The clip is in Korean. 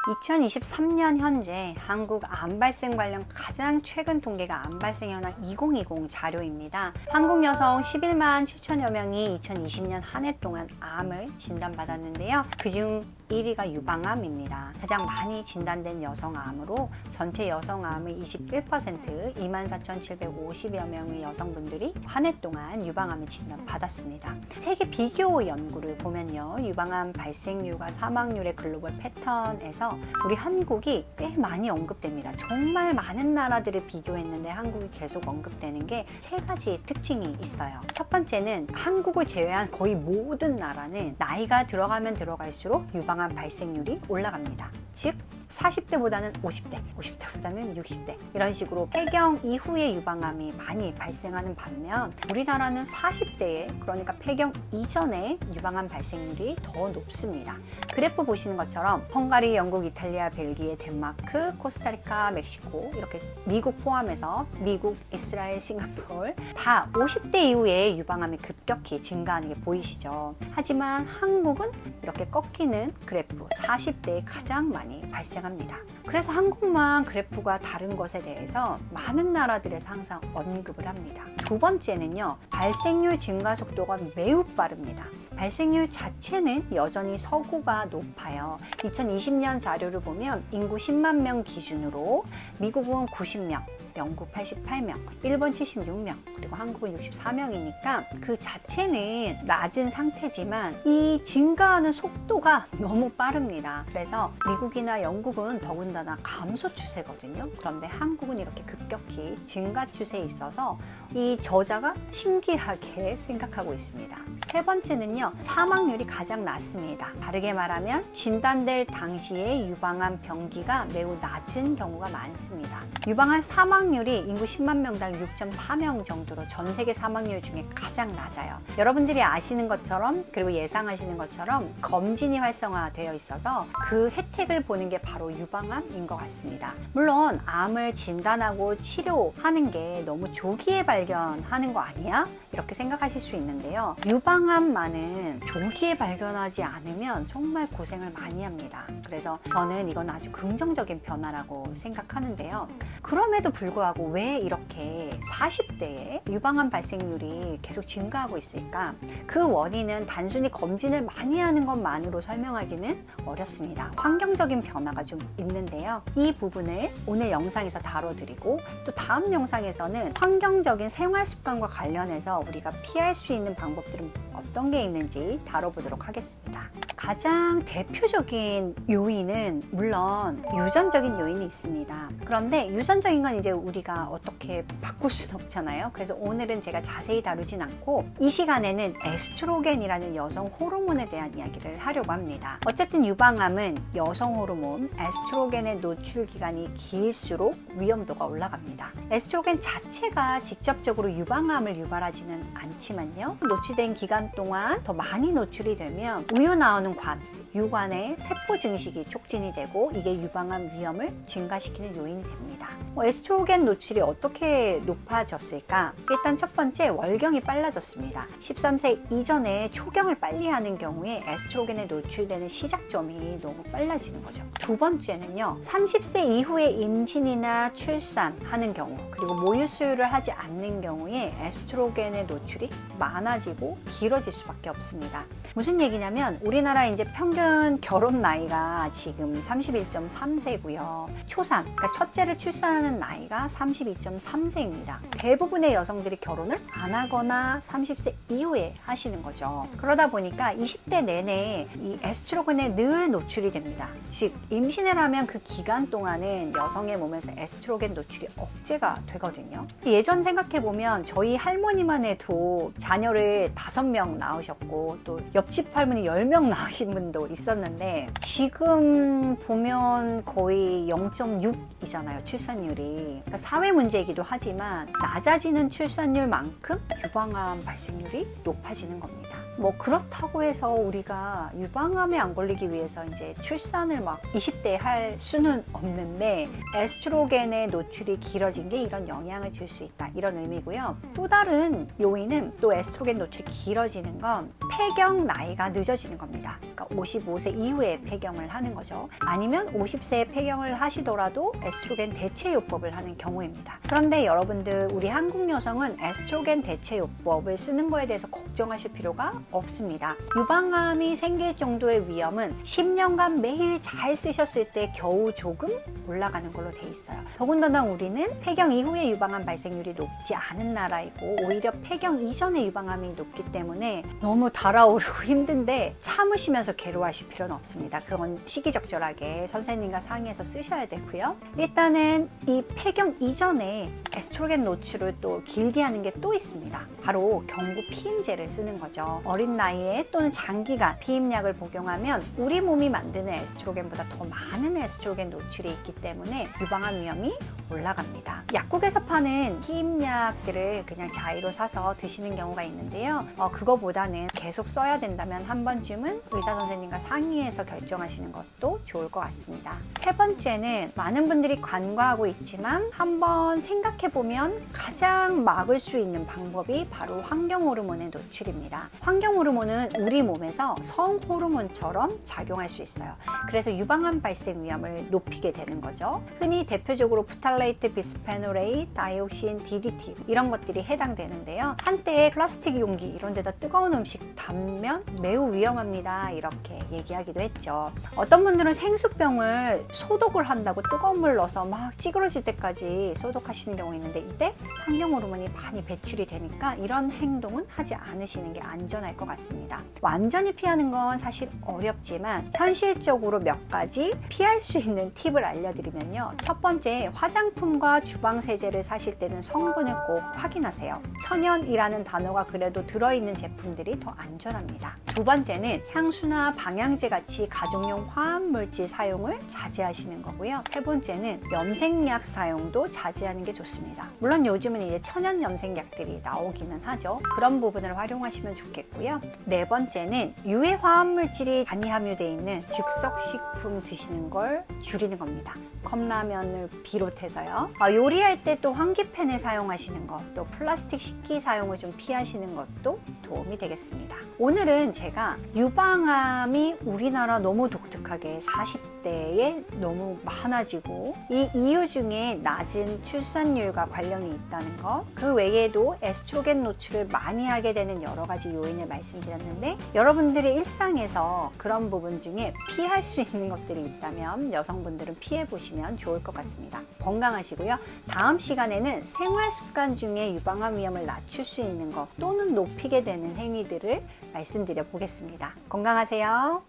2023년 현재 한국 암 발생 관련 가장 최근 통계가 암 발생 현황 2020 자료입니다. 한국 여성 11만 7천여 명이 2020년 한 해 동안 암을 진단받았는데요. 그중 1위가 유방암입니다. 가장 많이 진단된 여성암으로 전체 여성암의 21% 24,750여 명의 여성분들이 한 해 동안 유방암을 진단받았습니다. 세계 비교 연구를 보면요. 유방암 발생률과 사망률의 글로벌 패턴에서 우리 한국이 꽤 많이 언급됩니다. 정말 많은 나라들을 비교했는데 한국이 계속 언급되는 게 세 가지 특징이 있어요. 첫 번째는 한국을 제외한 거의 모든 나라는 나이가 들어가면 들어갈수록 유방암 발생률이 올라갑니다. 즉 40대보다는 50대, 50대보다는 60대 이런 식으로 폐경 이후에 유방암이 많이 발생하는 반면 우리나라는 40대에 그러니까 폐경 이전에 유방암 발생률이 더 높습니다. 그래프 보시는 것처럼 헝가리, 영국, 이탈리아, 벨기에, 덴마크, 코스타리카, 멕시코 이렇게 미국 포함해서 미국, 이스라엘, 싱가포르 다 50대 이후에 유방암이 급격히 증가하는 게 보이시죠. 하지만 한국은 이렇게 꺾이는 그래프 40대에 가장 많이 발생합니다. 그래서 한국만 그래프가 다른 것에 대해서 많은 나라들에서 항상 언급을 합니다. 두 번째는요, 발생률 증가 속도가 매우 빠릅니다. 발생률 자체는 여전히 서구가 높아요. 2020년 자료를 보면 인구 10만 명 기준으로 미국은 90명, 영국 88명, 일본 76명, 그리고 한국은 64명이니까 그 자체는 낮은 상태지만 이 증가하는 속도가 너무 빠릅니다. 그래서 미국이나 영국은 더군다나 감소 추세거든요. 그런데 한국은 이렇게 급격히 증가 추세에 있어서 이 저자가 신기하게 생각하고 있습니다. 세 번째는요, 사망률이 가장 낮습니다. 다르게 말하면 진단될 당시에 유방암 병기가 매우 낮은 경우가 많습니다. 유방암 사망률이 인구 10만 명당 6.4명 정도로 전 세계 사망률 중에 가장 낮아요. 여러분들이 아시는 것처럼 그리고 예상하시는 것처럼 검진이 활성화되어 있어서 그 혜택을 보는 게 바로 유방암인 것 같습니다. 물론 암을 진단하고 치료하는 게 너무 조기에 발견하는 거 아니야? 이렇게 생각하실 수 있는데요. 유방암만은 조기에 발견하지 않으면 정말 고생을 많이 합니다. 그래서 저는 이건 아주 긍정적인 변화라고 생각하는데요. 그럼에도 불구하고 왜 이렇게 40대에 유방암 발생률이 계속 증가하고 있을까? 그 원인은 단순히 검진을 많이 하는 것만으로 설명하기는 어렵습니다. 환경적인 변화가 좀 있는데요. 이 부분을 오늘 영상에서 다뤄드리고 또 다음 영상에서는 환경적인 생활 습관과 관련해서 우리가 피할 수 있는 방법들은 어떤 게 있는지 다뤄보도록 하겠습니다. 가장 대표적인 요인은 물론 유전적인 요인이 있습니다. 그런데 유전적인 건 이제 우리가 어떻게 바꿀 수는 없잖아요. 그래서 오늘은 제가 자세히 다루진 않고 이 시간에는 에스트로겐이라는 여성 호르몬에 대한 이야기를 하려고 합니다. 어쨌든 유방암은 여성 호르몬 에스트로겐의 노출 기간이 길수록 위험도가 올라갑니다. 에스트로겐 자체가 직접적으로 유방암을 유발하지는 않지만요. 노출된 기간 동안 더 많이 노출이 되면 우유 나오는 관, 유관의 세포 증식이 촉진이 되고 이게 유방암 위험을 증가시키는 요인이 됩니다. 에스트로겐 노출이 어떻게 높아졌을까? 일단 첫 번째, 월경이 빨라졌습니다. 13세 이전에 초경을 빨리 하는 경우에 에스트로겐에 노출되는 시작점이 너무 빨라지는 거죠. 두 번째는요, 30세 이후에 임신이나 출산하는 경우 그리고 모유 수유를 하지 않는 경우에 에스트로겐의 노출이 많아지고 길어질 수밖에 없습니다. 무슨 얘기냐면 우리나라 이제 평균 결혼 나이가 지금 31.3세고요. 초산, 그러니까 첫째를 출산하는 나이가 32.3세입니다. 대부분의 여성들이 결혼을 안 하거나 30세 이후에 하시는 거죠. 그러다 보니까 20대 내내 이 에스트로겐에 늘 노출이 됩니다. 즉 임신을 하면 그 기간 동안은 여성의 몸에서 에스트로겐 노출이 억제가 되거든요. 예전 생각해보면 저희 할머니만 해도 자녀를 5명 낳으셨고 또 옆집 할머니 10명 낳으신 분도 있었는데 지금 보면 거의 0.6이잖아요, 출산율이. 그러니까 사회 문제이기도 하지만 낮아지는 출산율만큼 유방암 발생률이 높아지는 겁니다. 뭐 그렇다고 해서 우리가 유방암에 안 걸리기 위해서 이제 출산을 막 20대에 할 수는 없는데 에스트로겐의 노출이 길어진 게 이런 영향을 줄 수 있다, 이런 의미고요. 또 다른 요인은 또 에스트로겐 노출이 길어지는 건 폐경 나이가 늦어지는 겁니다. 그러니까 55세 이후에 폐경을 하는 거죠. 아니면 50세에 폐경을 하시더라도 에스트로겐 대체요법을 하는 경우입니다. 그런데 여러분들, 우리 한국 여성은 에스트로겐 대체요법을 쓰는 거에 대해서 걱정하실 필요가 없습니다. 유방암이 생길 정도의 위험은 10년간 매일 잘 쓰셨을 때 겨우 조금 올라가는 걸로 돼 있어요. 더군다나 우리는 폐경 이후에 유방암 발생률이 높지 않은 나라이고 오히려 폐경 이전에 유방암이 높기 때문에 너무 달아오르고 힘든데 참으시면서 괴로워하실 필요는 없습니다. 그건 시기적절하게 선생님과 상의해서 쓰셔야 되고요. 일단은 이 폐경 이전에 에스트로겐 노출을 또 길게 하는 게 또 있습니다. 바로 경구 피임제를 쓰는 거죠. 어린 나이에 또는 장기간 피임약을 복용하면 우리 몸이 만드는 에스트로겐보다 더 많은 에스트로겐 노출이 있기 때문에 유방암 위험이 올라갑니다. 약국에서 파는 피임약들을 그냥 자의로 사서 드시는 경우가 있는데요. 그거보다는 계속 써야 된다면 한 번쯤은 의사 선생님과 상의해서 결정하시는 것도 좋을 것 같습니다. 세 번째는 많은 분들이 간과하고 있지만 한번 생각해보면 가장 막을 수 있는 방법이 바로 환경 호르몬의 노출입니다. 환경 호르몬은 우리 몸에서 성 호르몬처럼 작용할 수 있어요. 그래서 유방암 발생 위험을 높이게 되는 거죠. 흔히 대표적으로 프탈레이트, 비스페놀 A, 다이옥신, DDT 이런 것들이 해당되는데요. 한때 플라스틱 용기 이런 데다 뜨거운 음식 담으면 매우 위험합니다, 이렇게 얘기하기도 했죠. 어떤 분들은 생수병을 소독을 한다고 뜨거운 물 넣어서 막 찌그러질 때까지 소독하시는 경우 있는데 이때 환경 호르몬이 많이 배출이 되니까 이런 행동은 하지 않으시는 게 안전할 것 같습니다. 완전히 피하는 건 사실 어렵지만 현실적으로 몇 가지 피할 수 있는 팁을 알려드리면요. 첫 번째, 화장품과 주방세제를 사실 때는 성분을 꼭 확인하세요. 천연이라는 단어가 그래도 들어있는 제품들이 더 안전합니다. 두 번째는 향수나 방향제 같이 가정용 화합물질 사용을 자제하시는 거고요. 세 번째는 염색약 사용도 자제하는 게 좋습니다. 물론 요즘은 이제 천연 염색약들이 나오기는 하죠. 그런 부분을 활용하시면 좋겠고요. 네 번째는 유해 화합물질이 많이 함유되어 있는 즉석식품 드시는 걸 줄이는 겁니다. 컵라면을 비롯해서요. 요리할 때 또 환기팬을 사용하시는 것, 또 플라스틱 식기 사용을 좀 피하시는 것도 도움이 되겠습니다. 오늘은 제가 유방암이 우리나라 너무 독특하게 40대에 너무 많아지고 이 이유 중에 낮은 출산율과 관련이 있다는 것, 그 외에도 에스트로겐 노출을 많이 하게 되는 여러 가지 요인을 말씀드렸는데 여러분들의 일상에서 그런 부분 중에 피할 수 있는 것들이 있다면 여성분들은 피해 보시면 좋을 것 같습니다. 건강하시고요. 다음 시간에는 생활 습관 중에 유방암 위험을 낮출 수 있는 것 또는 높이게 되는 행위들을 말씀드려 보겠습니다. 건강하세요.